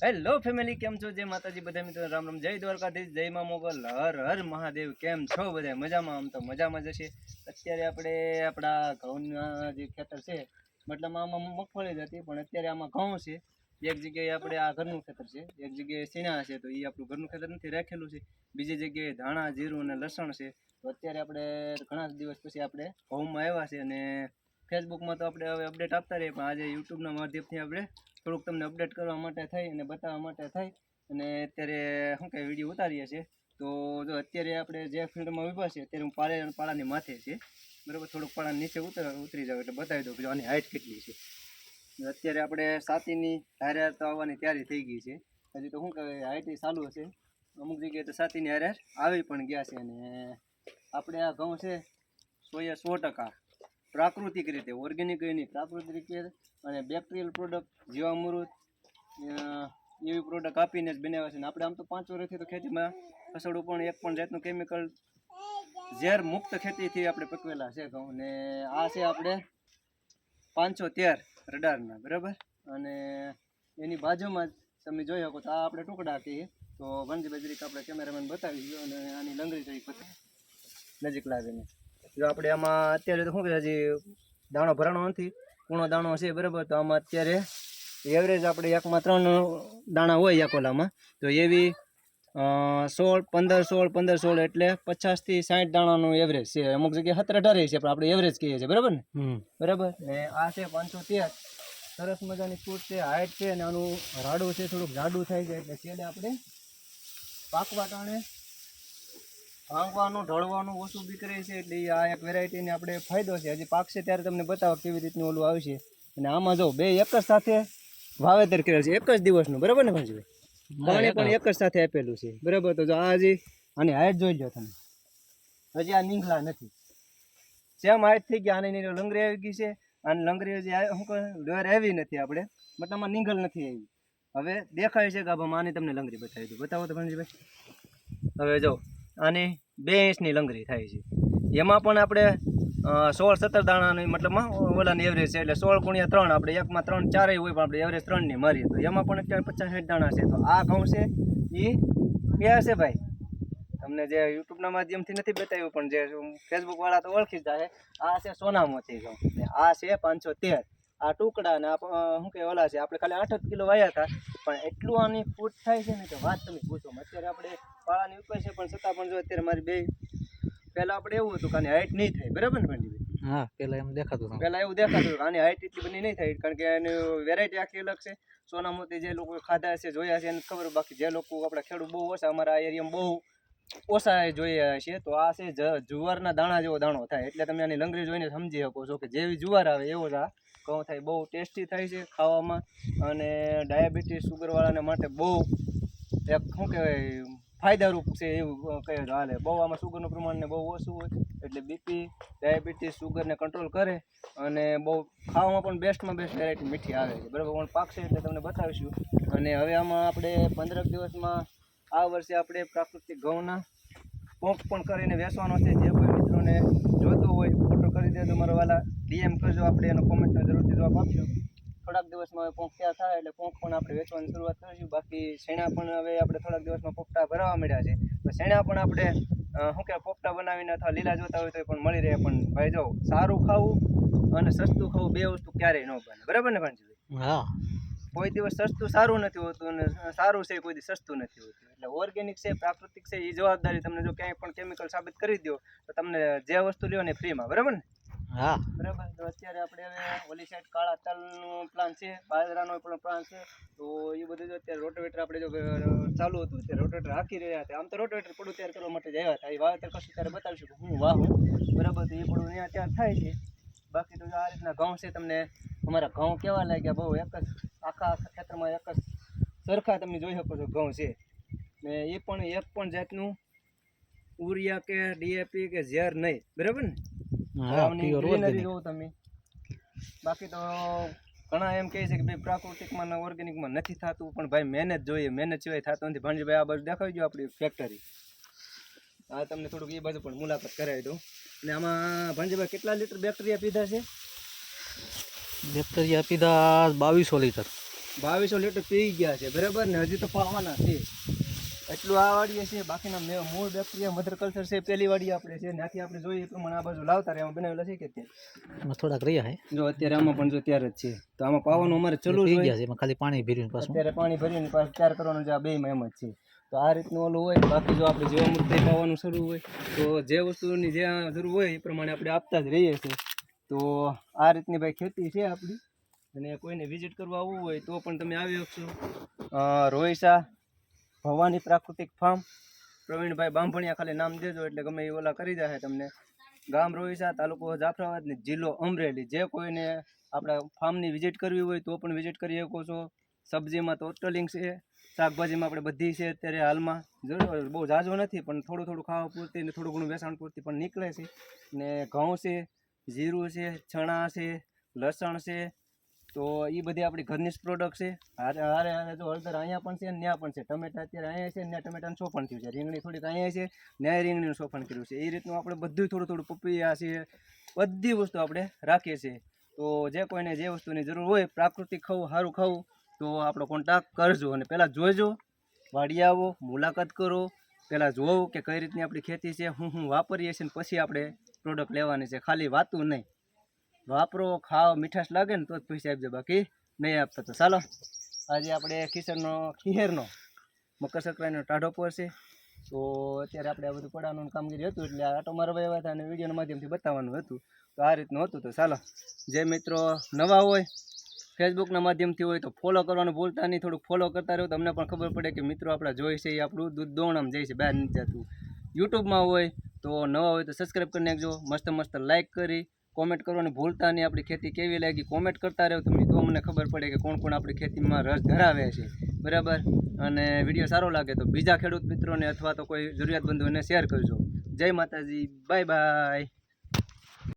Hello family, કેમ છો? જય માતાજી બધા મિત્રો, રામ રામ, જય દ્વારકાધીશ, જય મા મોગલ, હર હર મહાદેવ. કેમ છો બધા? મજામાં? આમ તો મજામાં જ હશે. અત્યારે આપણે આપણા ઘઉંના જે ખેતર છે, મતલબ આમાં મગફળી જ હતી, પણ અત્યારે આમાં ઘઉં છે. એક જગ્યાએ આપણે આ ઘરનું ખેતર છે, એક જગ્યાએ સીણા છે, તો એ આપણું ઘરનું ખેતર નથી રાખેલું છે. બીજી જગ્યાએ ધાણા, જીરું અને લસણ છે. તો અત્યારે આપણે ઘણા દિવસ પછી આપણે ઘઉંમાં આવ્યા છે, અને ફેસબુકમાં તો આપણે હવે અપડેટ આપતા રહીએ, પણ આજે યુટ્યુબના માધ્યમથી આપણે થોડુંક તમને અપડેટ કરવા માટે થઈ અને બતાવવા માટે થઈ અને અત્યારે શું કહે વિડીયો ઉતારીએ છીએ. તો જો અત્યારે આપણે જે ફિલ્ડમાં ઊભા છે અત્યારે હું પાળાની માથે છે, બરાબર. થોડુંક પાળા નીચે ઉતરી જાવ એટલે બતાવી દઉં કે આની હાઇટ કેટલી છે. અત્યારે આપણે સાતીની હારે તો આવવાની તૈયારી થઈ ગઈ છે. હજી તો શું કહેવાય હાઇટ ચાલુ હશે, અમુક જગ્યાએ તો સાતીની હારે આવી પણ ગયા છે. અને આપણે આ ઘઉં છે 100% પ્રાકૃતિક રીતે, ઓર્ગેનિક નહીં, પ્રાકૃતિક રીતે અને બેક્ટેરિયલ પ્રોડક્ટ, જીવામૃત એવી પ્રોડક્ટ આપીને જ બનાવ્યા છે. આપણે આમ તો 5 વર્ષથી તો ખેતીમાં કસડું પણ એક પણ જાતનું કેમિકલ ઝેર મુક્ત ખેતીથી આપણે પકવેલા છે ઘઉં. ને આ છે આપણે 513 રડારના, બરાબર. અને એની બાજુમાં જ તમે જોઈ શકો તો આ આપણે ટુકડા કહીએ. તો વનજી બજરીક આપણે કેમેરામેન બતાવી ગયો અને આની લંગરી જોઈ નજીક લાવીને. જો આપણે આમાં અત્યારે તો શું કહે હજી દાણો ભરાણો નથી, કૂણો દાણો છે, બરાબર. તો આમાં અત્યારે એવરેજ આપણે 1માં 3 દાણા હોય એકોલામાં, તો એવી 16 એટલે 50 થી 60 દાણાનું એવરેજ છે. અમુક જગ્યાએ 17-18 છે, પણ આપણે એવરેજ કહીએ છીએ, બરાબર ને? બરાબર. ને આ છે 513, સરસ મજાની ફૂટ છે, હાઇટ છે, અને આનું રાડું છે થોડુંક જાડું થાય છે, એટલે છેલ્લે આપણે પાકવા ટાણે ભાંગવાનું ઢળવાનું ઓછું બીકરે છે. એટલે આ એક વેરાયટીને આપણે ફાયદો છે. હજી પાકશે ત્યારે તમને બતાવો કેવી રીતનું ઓલું આવશે. અને આમાં જો બે એક જ સાથે વાવેતર કરેલ છે, એક જ દિવસનું, બરાબર ને ભાઈ? પાણી પણ એક જ સાથે આપેલું છે, બરાબર. તો જો આ હજી આની હાઈટ જોઈ લો તમે, હજી આ નીંગલા નથી, સેમ હાઈટ થઈ ગયા. આની લંગરી આવી ગઈ છે, આની લંગરી હજી શું કહે લેર આવી નથી, આપણે મતલબ આમાં નીંગલ નથી આવી. હવે દેખાય છે ગાભામાં, આની તમને લંગરી બતાવી દઉં, બતાવો તો ભાઈ. હવે જો આની 2 ઇંચની લંગરી થાય છે, એમાં પણ આપણે 16-17 દાણાની મતલબમાં ઓલાની એવરેજ છે, એટલે 16 × 3 આપણે 1માં 3 4 હોય, પણ આપણે એવરેજ 3ની મારીએ તો એમાં પણ અત્યારે 50-60 દાણા છે. તો આ ઘઉં છે એ ક્યાં છે ભાઈ? તમને જે યુટ્યુબના માધ્યમથી નથી બતાવ્યું, પણ જે ફેસબુક વાળા તો ઓળખી જ જાય. આ છે સોનામોતી ઘઉં, ને આ છે 513. આ ટુકડા ને શું કે ઓલા છે, આપણે ખાલી 8 કિલો વાયા હતા, પણ એટલું આની ફૂટ થાય છે ને કે વાત તમે પૂછો. અત્યારે આપણે પાળાની ઉપર છે, પણ છતાં પણ જો અત્યારે મારી બે પહેલા આપણે એવું હતું કે આની હાઈટ નહીં થાય, બરાબર ને ભાઈ? હા, પહેલા એમ દેખાતું હતું, પહેલા એવું દેખાતું કે આની હાઈટ એટલી બધી નહીં થાય, કારણ કે એની વેરાયટી આખી અલગ છે. સોનામોતી જે લોકો ખાધા છે, જોયા છે એને ખબર. બાકી જે લોકો આપણા ખેડૂત બહુ ઓછા, અમારા એરિયામાં બહુ ઓછા જોયા છે. તો આ છે જુવારના દાણા જેવો દાણો થાય, એટલે તમે આની લંગરી જોઈને સમજી શકો છો કે જેવી જુવાર આવે એવો જ આ ઘઉં થાય. બહુ ટેસ્ટી થાય છે ખાવામાં, અને ડાયાબિટીસ સુગરવાળાને માટે બહુ એક શું કહેવાય ફાયદારૂપ છે એવું કહે તો હાલે. બહુ આમાં સુગરનું પ્રમાણને બહુ ઓછું હોય, એટલે બીપી, ડાયાબિટીસ, સુગરને કંટ્રોલ કરે, અને બહુ ખાવામાં પણ બેસ્ટમાં બેસ્ટ વેરાયટી મીઠી આવે છે, બરાબર. પણ પાકશે એટલે તમને બતાવીશું. અને હવે આમાં આપણે 15 દિવસમાં આ વર્ષે આપણે પ્રાકૃતિક ઘઉંના પોંક પણ કરીને વેચવાનો છે. જે કોઈ મિત્રોને જોતો હોય ફોટો કરી દે તો મારો વાલા ડીએમ કરજો, આપણે એનો કોમેન્ટનો જરૂરથી જવાબ આપશું. થોડાક દિવસમાં હવે પોંક ત્યાં થાય એટલે પોંક પણ આપણે વેચવાની શરૂઆત કરીશું. બાકી શેણા પણ હવે આપણે થોડાક દિવસમાં પોપટા ભરાવા મળ્યા છે, તો શેણા પણ આપણે શું કે પોપટા બનાવીને અથવા લીલા જોતા હોય તો એ પણ મળી રહે. પણ ભાઈ જો સારું ખાવું અને સસ્તું ખાવું બે વસ્તુ ક્યારેય ન બને, બરાબર ને ભાણજીભાઈ? હા, કોઈ દિવસ સસ્તું સારું નથી હોતું, અને સારું છે કોઈ દિવસ સસ્તું નથી હોતું. એટલે ઓર્ગેનિક છે, પ્રાકૃતિક છે, એ જવાબદારી તમને જો ક્યાંય પણ કેમિકલ સાબિત કરી દો તો તમને જે વસ્તુ લ્યો ને ફ્રીમાં, બરાબર ને? હા, બરાબર. તો અત્યારે આપણે હવે ઓલી સાઈડ કાળા તલનો પ્લાન છે, બાજરાનો પણ પ્લાન છે. તો એ બધું જો અત્યારે રોટોવેટર આપણે જો ચાલુ હતું ત્યારે રોટોવેટર હાંકી રહ્યા હતા. આમ તો રોટોવેટર પડું તૈયાર કરવા માટે જ આવ્યા હતા, એ વાવેતર કરશું ત્યારે બતાવીશું કે હું વાહું, બરાબર. તો એ પડું ત્યાં તૈયાર થાય છે. બાકી તો આ રીતના ઘઉં છે. તમને અમારા ઘઉં કેવા લાગ્યા? બહુ એક જ આખા ખેતરમાં એક જ સરખા તમે જોઈ શકો છો ઘઉં છે. ને એ પણ એક પણ જાતનું ઉરિયા કે ડીએપી કે ઝેર નહીં, બરાબર ને? ગ્રીનરી જોવો તમે. બાકી તો ઘણા એમ કહે છે કે ભાઈ પ્રાકૃતિકમાં ને ઓર્ગેનિકમાં નથી થતું, પણ ભાઈ મહેનત જોઈએ, મહેનત સિવાય થતું નથી. ભાણજીભાઈ આ બાજુ દેખાવી દો આપણી ફેક્ટરી. આ તમને થોડુંક એ બાજુ પણ મુલાકાત કરાવી દઉં. અને આમાં ભાણજીભાઈ કેટલા લીટર બેક્ટેરિયા પીધા છે? બેક્ટેરિયા પીધા 2200 લીટર. 2200 લીટર પી ગયા છે બરાબર ને, હજી તો પાવાના છે એટલું આ વાડીએ છે. બાકીના મૂળ બેક્ટેરિયા મધર કલ્ચર છે પેલી વાડી આપણે છે, ત્યાંથી આપણે જોઈએ એ પ્રમાણે આ બાજુ લાવતા રહે એમાં બનાવેલા છે કે ત્યાં થોડાક રહ્યા હે જો અત્યારે આમાં પણ જો ત્યારે જ છે, તો આમાં પાવાનું અમારે ચાલુ જ હોય. એમાં ખાલી પાણી ભર્યું પાછું અત્યારે પાણી ભરીને પાછું તૈયાર કરવાનું છે, આ બેમાં એમ જ છે. તો આ રીતનું ઓલું હોય. બાકી જો આપણે જીવામૃત પાવાનું શરૂ હોય તો જે વસ્તુની જ્યાં જરૂર હોય એ પ્રમાણે આપણે આપતા જ રહીએ છીએ. તો આ રીતની ભાઈ ખેતી છે આપણી, અને કોઈને વિઝિટ કરવા આવવું હોય તો પણ તમે આવી શકશો. રોહિસા ભવાની પ્રાકૃતિક ફાર્મ, પ્રવીણભાઈ બાંભણિયા ખાલી નામ દેજો એટલે ગમે એ ઓલા કરી જાય તમને. ગામ રોહિસા, તાલુકો જાફરાબાદ ને જિલ્લો અમરેલી. જે કોઈને આપણા ફાર્મની વિઝિટ કરવી હોય તો પણ વિઝિટ કરી શકો છો. સબ્જીમાં તો ટોટલિંગ છે, શાકભાજીમાં આપણે બધી છે અત્યારે હાલમાં. જરૂર બહુ ઝાઝો નથી પણ થોડું થોડું ખાવા પૂરતી ને થોડું ઘણું વેચાણ પૂરતી પણ નીકળે છે. ને ઘઉં છે, જીરું છે, ચણા છે, લસણ છે, તો એ બધી આપણી ઘરની જ પ્રોડક્ટ છે. હારે હારે જો હળદર અહીંયા પણ છે ને ત્યાં પણ છે. ટમેટા અત્યારે અહીંયા છે ને ત્યાં ટમેટાનું સોફણ થયું છે. રીંગણી થોડીક અહીંયા છે, ન્યાય રીંગણીનું સોફણ કર્યું છે. એ રીતનું આપણે બધું થોડું થોડું પપૈયા છે, બધી વસ્તુ આપણે રાખીએ છીએ. તો જે કોઈને જે વસ્તુની જરૂર હોય પ્રાકૃતિક ખાવું, સારું ખાવું, તો આપણો કોન્ટેક્ટ કરજો. અને પહેલાં જોઈજો, વાડી આવો, મુલાકાત કરો, પહેલાં જોવું કે કઈ રીતની આપણી ખેતી છે, હું વાપરીએ છીએ, ને પછી આપણે પ્રોડક્ટ લેવાની છે. ખાલી વાતું નહીં, વાપરો, ખાઓ, મીઠાશ લાગે ને તો જ પૈસા આપજો, બાકી નહીં આપતા. તો ચાલો આજે આપણે ખીહેરનો મકર સંક્રાંતિનો ટાઢો પર છે. તો અત્યારે આપણે આ બધું પડાનું કામગીરી હતું એટલે આટો મારવા આવ્યા હતા અને વિડીયોના માધ્યમથી બતાવવાનું હતું. તો આ રીતનું હતું. તો ચાલો, જે મિત્રો નવા હોય ફેસબુકના માધ્યમથી હોય તો ફોલો કરવાનું ભૂલતા નહીં. થોડુંક ફોલો કરતા રહો, તમને પણ ખબર પડે કે મિત્રો આપણા જોઈ છે એ આપણું દૂધ દોણામ જાય છે, બહાર નથી જતું. યુટ્યુબમાં હોય તો નવા હોય તો સબસ્ક્રાઈબ કરી નાખજો, મસ્ત મસ્ત લાઇક કરી કોમેન્ટ કરવાનું ભૂલતા નહીં. આપણી ખેતી કેવી લાગી કોમેન્ટ કરતા રહો તમે, તો અમને ખબર પડે કે કોણ કોણ આપણી ખેતીમાં રસ ધરાવે છે બરાબર. અને વિડીયો સારો લાગે તો બીજા ખેડૂત મિત્રોને અથવા તો કોઈ જરૂરિયાતમંદોને શેર કરજો. જય માતાજી, બાય બાય.